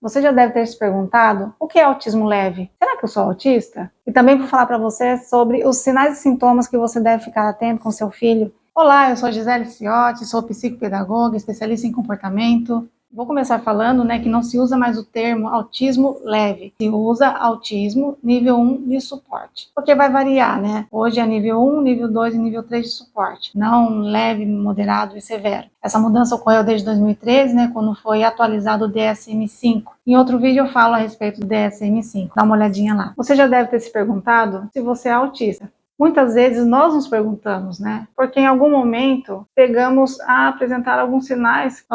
Você já deve ter se perguntado o que é autismo leve? Será que eu sou autista? E também vou falar para você sobre os sinais e sintomas que você deve ficar atento com seu filho. Olá, eu sou Gisele Ciotti, sou psicopedagoga, especialista em comportamento. Vou começar falando, que não se usa mais o termo autismo leve, se usa autismo nível 1 de suporte, porque vai variar, Hoje é nível 1, nível 2 e nível 3 de suporte, não leve, moderado e severo. Essa mudança ocorreu desde 2013, quando foi atualizado o DSM-5. Em outro vídeo eu falo a respeito do DSM-5, dá uma olhadinha lá. Você já deve ter se perguntado se você é autista. Muitas vezes nós nos perguntamos, porque em algum momento pegamos a apresentar alguns sinais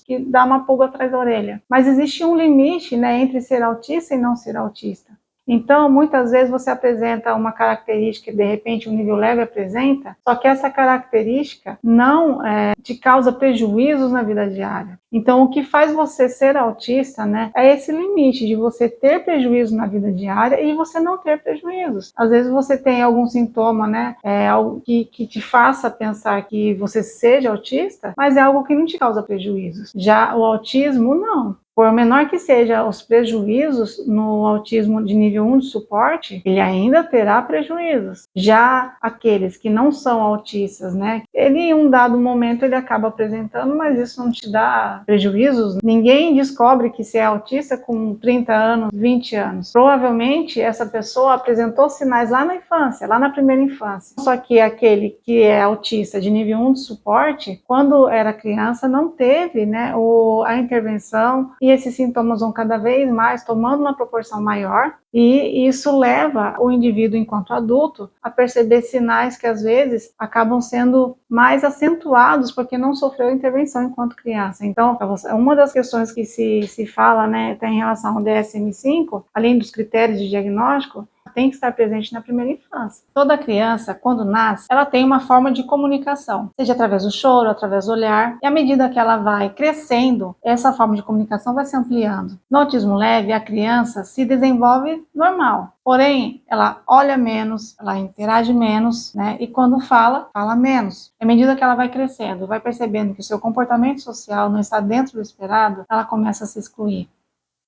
que dá uma pulga atrás da orelha. Mas existe um limite, entre ser autista e não ser autista. Então, muitas vezes você apresenta uma característica que de repente um nível leve apresenta, só que essa característica não te causa prejuízos na vida diária. Então, o que faz você ser autista, é esse limite de você ter prejuízo na vida diária e você não ter prejuízos. Às vezes você tem algum sintoma, algo que te faça pensar que você seja autista, mas é algo que não te causa prejuízos. Já o autismo, não. Por menor que sejam os prejuízos no autismo de nível 1 de suporte, ele ainda terá prejuízos. Já aqueles que não são autistas, ele em um dado momento ele acaba apresentando, mas isso não te dá prejuízos. Ninguém descobre que se é autista com 30 anos, 20 anos. Provavelmente essa pessoa apresentou sinais lá na infância, lá na primeira infância. Só que aquele que é autista de nível 1 de suporte, quando era criança, não teve a intervenção, e esses sintomas vão cada vez mais tomando uma proporção maior, e isso leva o indivíduo, enquanto adulto, a perceber sinais que às vezes acabam sendo mais acentuados porque não sofreu intervenção enquanto criança. Então, uma das questões que se fala, em relação ao DSM-5, além dos critérios de diagnóstico, tem que estar presente na primeira infância. Toda criança, quando nasce, ela tem uma forma de comunicação, seja através do choro, através do olhar, e à medida que ela vai crescendo, essa forma de comunicação vai se ampliando. No autismo leve, a criança se desenvolve normal, porém, ela olha menos, ela interage menos, e quando fala menos. À medida que ela vai crescendo, vai percebendo que o seu comportamento social não está dentro do esperado, ela começa a se excluir.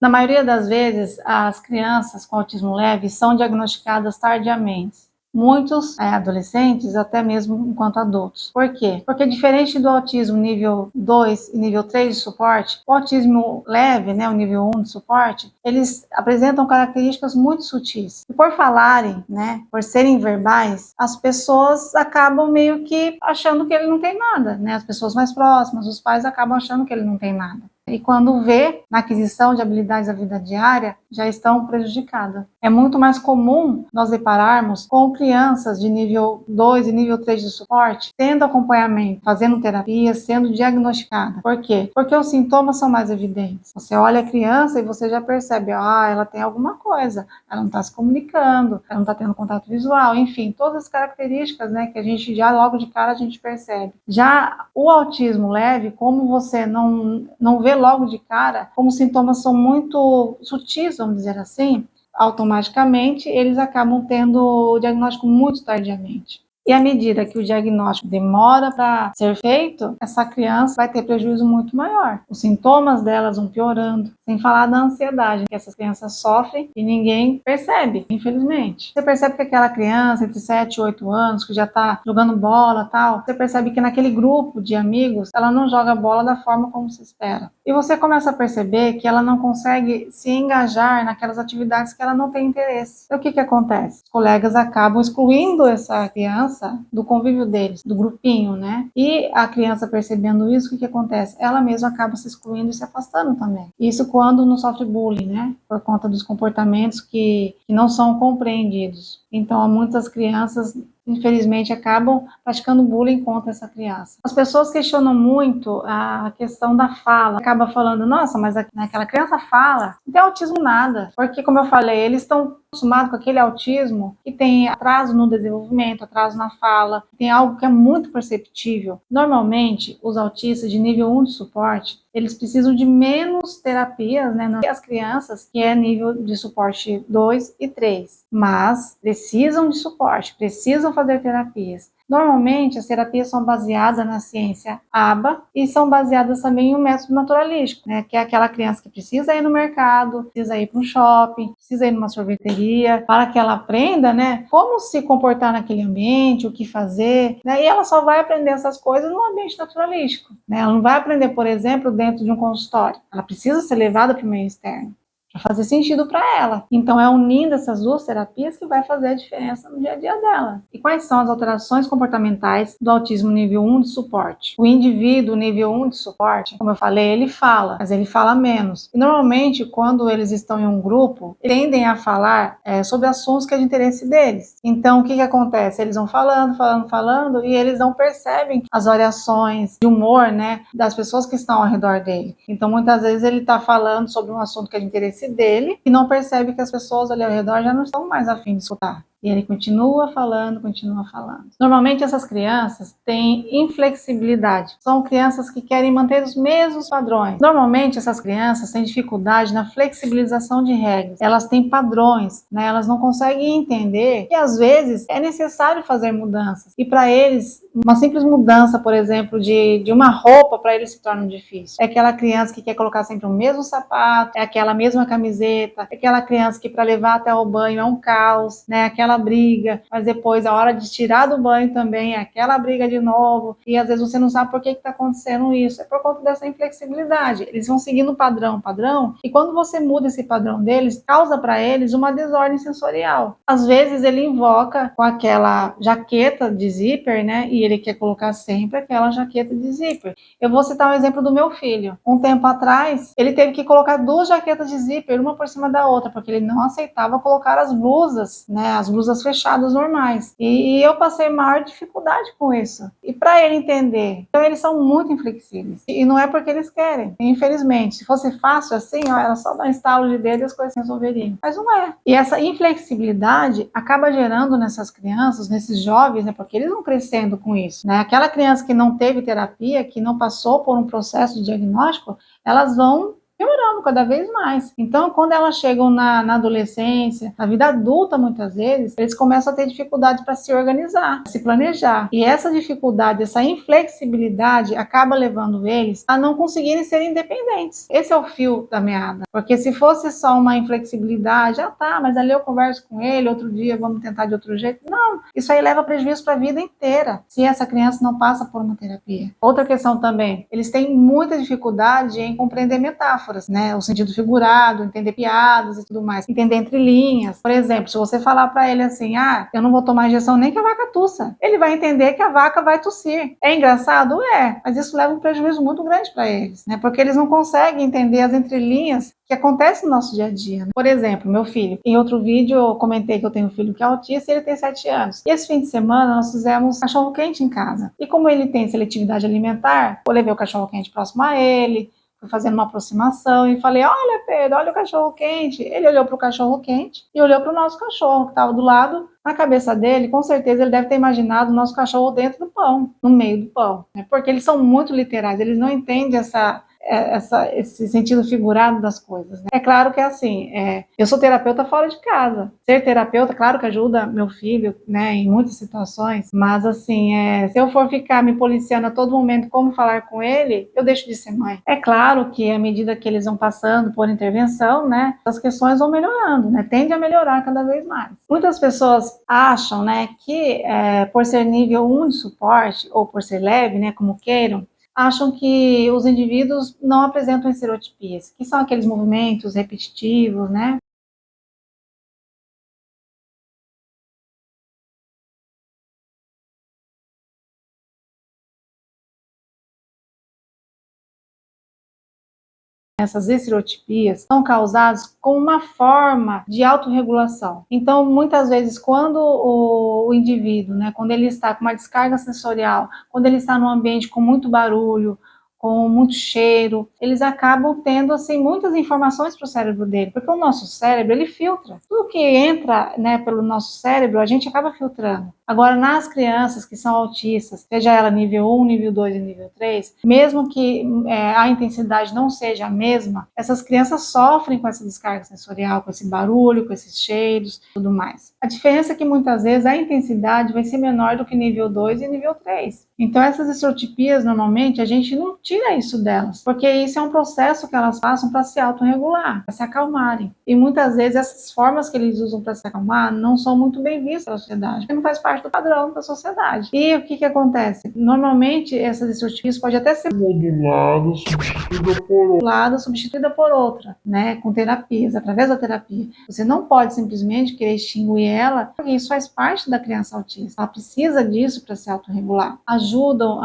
Na maioria das vezes, as crianças com autismo leve são diagnosticadas tardiamente. Muitos adolescentes, até mesmo enquanto adultos. Por quê? Porque diferente do autismo nível 2 e nível 3 de suporte, o autismo leve, o nível 1 de suporte, eles apresentam características muito sutis. E por falarem, por serem verbais, as pessoas acabam meio que achando que ele não tem nada, As pessoas mais próximas, os pais acabam achando que ele não tem nada. E quando vê na aquisição de habilidades da vida diária, já estão prejudicadas. É muito mais comum nós depararmos com crianças de nível 2 e nível 3 de suporte tendo acompanhamento, fazendo terapia, sendo diagnosticada. Por quê? Porque os sintomas são mais evidentes. Você olha a criança e você já percebe, ela tem alguma coisa, ela não está se comunicando, ela não está tendo contato visual, enfim, todas as características, que a gente já logo de cara a gente percebe. Já o autismo leve, como você não vê logo de cara, como os sintomas são muito sutis, vamos dizer assim, automaticamente eles acabam tendo o diagnóstico muito tardiamente. E à medida que o diagnóstico demora para ser feito, essa criança vai ter prejuízo muito maior. Os sintomas delas vão piorando, sem falar da ansiedade que essas crianças sofrem e ninguém percebe, infelizmente. Você percebe que aquela criança entre 7 e 8 anos, que já está jogando bola e tal, você percebe que naquele grupo de amigos, ela não joga bola da forma como se espera. E você começa a perceber que ela não consegue se engajar naquelas atividades que ela não tem interesse. Então o que acontece? Os colegas acabam excluindo essa criança do convívio deles, do grupinho, E a criança percebendo isso, o que acontece? Ela mesma acaba se excluindo e se afastando também. Isso quando não sofre bullying, Por conta dos comportamentos que não são compreendidos. Então, muitas crianças, infelizmente, acabam praticando bullying contra essa criança. As pessoas questionam muito a questão da fala. Acaba falando, nossa, mas aquela criança fala, não tem autismo nada. Porque, como eu falei, eles estão acostumados com aquele autismo que tem atraso no desenvolvimento, atraso na fala, tem algo que é muito perceptível. Normalmente, os autistas de nível 1 de suporte, eles precisam de menos terapias, que as crianças que é nível de suporte 2 e 3. Mas precisam de suporte, precisam fazer terapias. Normalmente, as terapias são baseadas na ciência ABA e são baseadas também em um método naturalístico, né? Que é aquela criança que precisa ir no mercado, precisa ir para um shopping, precisa ir numa sorveteria, para que ela aprenda, né, como se comportar naquele ambiente, o que fazer, né? E ela só vai aprender essas coisas no ambiente naturalístico, né? Ela não vai aprender, por exemplo, dentro de um consultório. Ela precisa ser levada para o meio externo, para fazer sentido para ela. Então é unindo essas duas terapias que vai fazer a diferença no dia a dia dela. E quais são as alterações comportamentais do autismo nível 1 de suporte? O indivíduo nível 1 de suporte, como eu falei, ele fala, mas ele fala menos. E normalmente, quando eles estão em um grupo, tendem a falar sobre assuntos que é de interesse deles. Então, o que acontece? Eles vão falando, e eles não percebem as variações de humor, né, das pessoas que estão ao redor dele. Então, muitas vezes ele está falando sobre um assunto que é de interesse dele e não percebe que as pessoas ali ao redor já não estão mais a fim de escutar. E ele continua falando, continua falando. Normalmente essas crianças têm inflexibilidade. São crianças que querem manter os mesmos padrões. Normalmente essas crianças têm dificuldade na flexibilização de regras. Elas têm padrões, né? Elas não conseguem entender que às vezes é necessário fazer mudanças. E para eles, uma simples mudança, por exemplo, de uma roupa, para eles se torna difícil. É aquela criança que quer colocar sempre o mesmo sapato, é aquela mesma camiseta, é aquela criança que para levar até o banho é um caos, né? Aquela briga, mas depois a hora de tirar do banho também é aquela briga de novo, e às vezes você não sabe por que está acontecendo isso, é por conta dessa inflexibilidade. Eles vão seguindo padrão, e quando você muda esse padrão deles, causa para eles uma desordem sensorial. Às vezes ele invoca com aquela jaqueta de zíper, né, e ele quer colocar sempre aquela jaqueta de zíper. Eu vou citar um exemplo do meu filho. Um tempo atrás, ele teve que colocar 2 jaquetas de zíper, uma por cima da outra, porque ele não aceitava colocar as blusas, né, as blusas fechadas normais. E eu passei maior dificuldade com isso. E para ele entender, então eles são muito inflexíveis. E não é porque eles querem, infelizmente. Se fosse fácil assim, ó, era só dar um estalo de dedo e as coisas se resolveriam. Mas não é. E essa inflexibilidade acaba gerando nessas crianças, nesses jovens, né, porque eles vão crescendo com isso, né? Aquela criança que não teve terapia, que não passou por um processo de diagnóstico, elas vão piorando cada vez mais. Então, quando elas chegam na adolescência, na vida adulta, muitas vezes, eles começam a ter dificuldade para se organizar, se planejar. E essa dificuldade, essa inflexibilidade, acaba levando eles a não conseguirem ser independentes. Esse é o fio da meada. Porque se fosse só uma inflexibilidade, tá, mas ali eu converso com ele, outro dia vamos tentar de outro jeito. Não, isso aí leva prejuízo para a vida inteira, se essa criança não passa por uma terapia. Outra questão também, eles têm muita dificuldade em compreender metáforas, né? O sentido figurado, entender piadas e tudo mais, entender entre linhas. Por exemplo, se você falar para ele assim, eu não vou tomar injeção nem que a vaca tussa, ele vai entender que a vaca vai tossir. É engraçado? É, mas isso leva um prejuízo muito grande para eles, né? Porque eles não conseguem entender as entrelinhas que acontecem no nosso dia a dia, né? Por exemplo, meu filho, em outro vídeo eu comentei que eu tenho um filho que é autista e ele tem 7 anos. E esse fim de semana nós fizemos cachorro quente em casa. E como ele tem seletividade alimentar, eu levei o cachorro quente próximo a ele, fazendo uma aproximação e falei, olha Pedro, olha o cachorro quente. Ele olhou para o cachorro quente e olhou para o nosso cachorro que estava do lado. Na cabeça dele, com certeza ele deve ter imaginado o nosso cachorro dentro do pão, no meio do pão, né? Porque eles são muito literais, eles não entendem esse sentido figurado das coisas, né? É claro que é assim, eu sou terapeuta fora de casa. Ser terapeuta, claro que ajuda meu filho, né, em muitas situações, mas assim, se eu for ficar me policiando a todo momento como falar com ele, eu deixo de ser mãe. É claro que à medida que eles vão passando por intervenção, né, as questões vão melhorando, né, tende a melhorar cada vez mais. Muitas pessoas acham, né, que por ser nível 1 de suporte, ou por ser leve, né, como queiram, acham que os indivíduos não apresentam estereotipias, que são aqueles movimentos repetitivos, né? Essas estereotipias são causadas com uma forma de autorregulação. Então, muitas vezes, quando o indivíduo, né, quando ele está com uma descarga sensorial, quando ele está num ambiente com muito barulho, com muito cheiro, eles acabam tendo assim muitas informações para o cérebro dele, porque o nosso cérebro ele filtra tudo que entra, né, pelo nosso cérebro, a gente acaba filtrando. Agora, nas crianças que são autistas, seja ela nível 1, nível 2 e nível 3, mesmo que a intensidade não seja a mesma, essas crianças sofrem com essa descarga sensorial, com esse barulho, com esses cheiros, tudo mais. A diferença é que muitas vezes a intensidade vai ser menor do que nível 2 e nível 3. Então, essas estereotipias, normalmente, a gente não tira isso delas, porque isso é um processo que elas passam para se autorregular, para se acalmarem. E muitas vezes essas formas que eles usam para se acalmar não são muito bem vistas pela sociedade, porque não faz parte do padrão da sociedade. E o que acontece? Normalmente, essas estereotipias podem até ser modulada, substituída por outra, né? Com terapias, através da terapia. Você não pode simplesmente querer extinguir ela, porque isso faz parte da criança autista. Ela precisa disso para se autorregular. Ajudam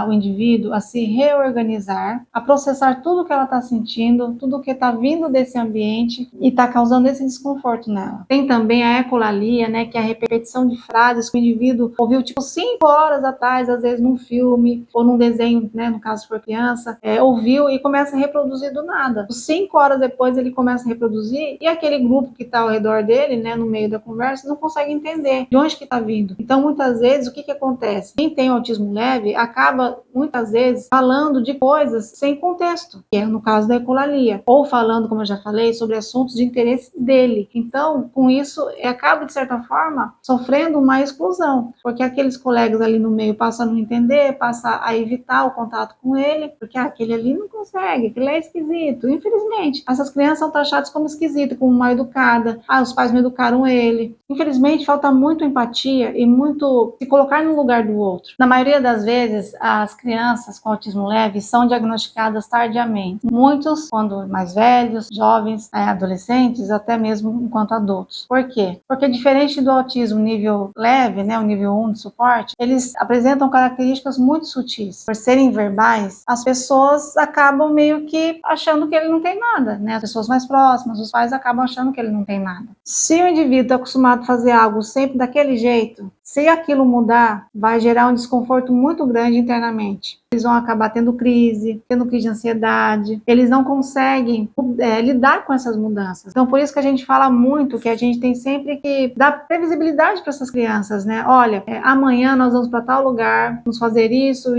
o indivíduo a se reorganizar, a processar tudo que ela está sentindo, tudo que está vindo desse ambiente e está causando esse desconforto nela. Tem também a ecolalia, né, que é a repetição de frases que o indivíduo ouviu tipo 5 horas atrás, às vezes num filme ou num desenho, né, no caso se for criança, ouviu e começa a reproduzir do nada. 5 horas depois ele começa a reproduzir e aquele grupo que está ao redor dele, né, no meio da conversa, não consegue entender de onde que está vindo. Então, muitas vezes, o que acontece? Quem tem autismo leve acaba, muitas vezes, falando de coisas sem contexto, que é no caso da ecolalia, ou falando, como eu já falei, sobre assuntos de interesse dele. Então, com isso, acaba, de certa forma, sofrendo uma exclusão, porque aqueles colegas ali no meio passam a não entender, passam a evitar o contato com ele, porque aquele ali não consegue, aquele é esquisito. Infelizmente, essas crianças são taxadas como esquisitas, como mal educada. Os pais não educaram ele. Infelizmente, falta muito empatia e muito se colocar no lugar do outro. Na maioria das vezes, as crianças com autismo leve são diagnosticadas tardiamente. Muitos, quando mais velhos, jovens, adolescentes, até mesmo enquanto adultos. Por quê? Porque diferente do autismo nível leve, né, o nível 1 de suporte, eles apresentam características muito sutis. Por serem verbais, as pessoas acabam meio que achando que ele não tem nada, né? As pessoas mais próximas, os pais acabam achando que ele não tem nada. Se o indivíduo está acostumado a fazer algo sempre daquele jeito, se aquilo mudar, vai gerar um desconforto muito grande internamente. Eles vão acabar tendo crise de ansiedade, eles não conseguem lidar com essas mudanças. Então, por isso que a gente fala muito que a gente tem sempre que dar previsibilidade para essas crianças, né? Olha, amanhã nós vamos para tal lugar, vamos fazer isso,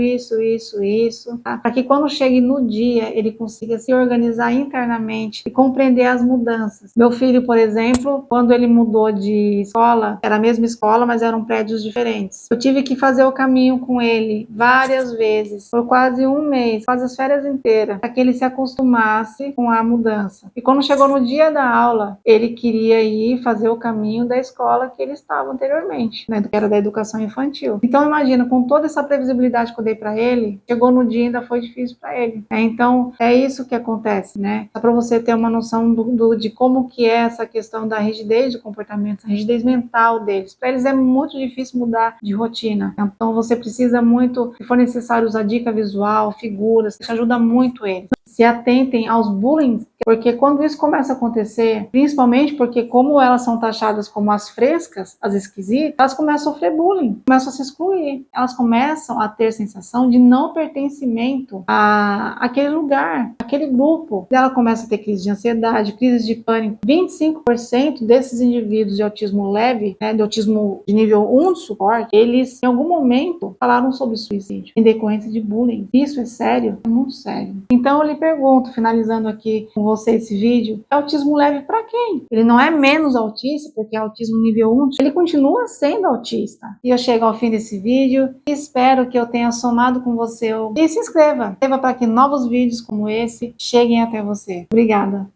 tá? Para que quando chegue no dia, ele consiga se organizar internamente e compreender as mudanças. Meu filho, por exemplo, quando ele mudou de escola, era a mesma escola, mas eram prédios diferentes. Eu tive que fazer o caminho com ele várias vezes, por quase um mês, quase as férias inteiras, para que ele se acostumasse com a mudança. E quando chegou no dia da aula, ele queria ir fazer o caminho da escola que ele estava anteriormente, né, que era da educação infantil. Então imagina, com toda essa previsibilidade que eu dei para ele, chegou no dia e ainda foi difícil para ele. Então é isso que acontece, né? Só para você ter uma noção de como que é essa questão da rigidez de comportamento, a rigidez mental deles. Para eles é muito difícil mudar de rotina. Então você precisa muito, se for necessário, usar dica visual, figuras, isso ajuda muito eles. Se atentem aos bullying, porque quando isso começa a acontecer, principalmente porque como elas são taxadas como as frescas, as esquisitas, elas começam a sofrer bullying, começam a se excluir, elas começam a ter sensação de não pertencimento àquele lugar, àquele grupo. Ela começa a ter crise de ansiedade, crise de pânico. 25% desses indivíduos de autismo leve, né, de autismo de nível 1 de suporte, eles em algum momento falaram sobre suicídio em decorrência de bullying. Isso é sério? É muito sério. Então eu lhe pergunto, finalizando aqui com você esse vídeo, autismo leve para quem? Ele não é menos autista, porque é autismo nível 1, ele continua sendo autista. E eu chego ao fim desse vídeo e espero que eu tenha somado com você. E se inscreva para que novos vídeos como esse cheguem até você. Obrigada.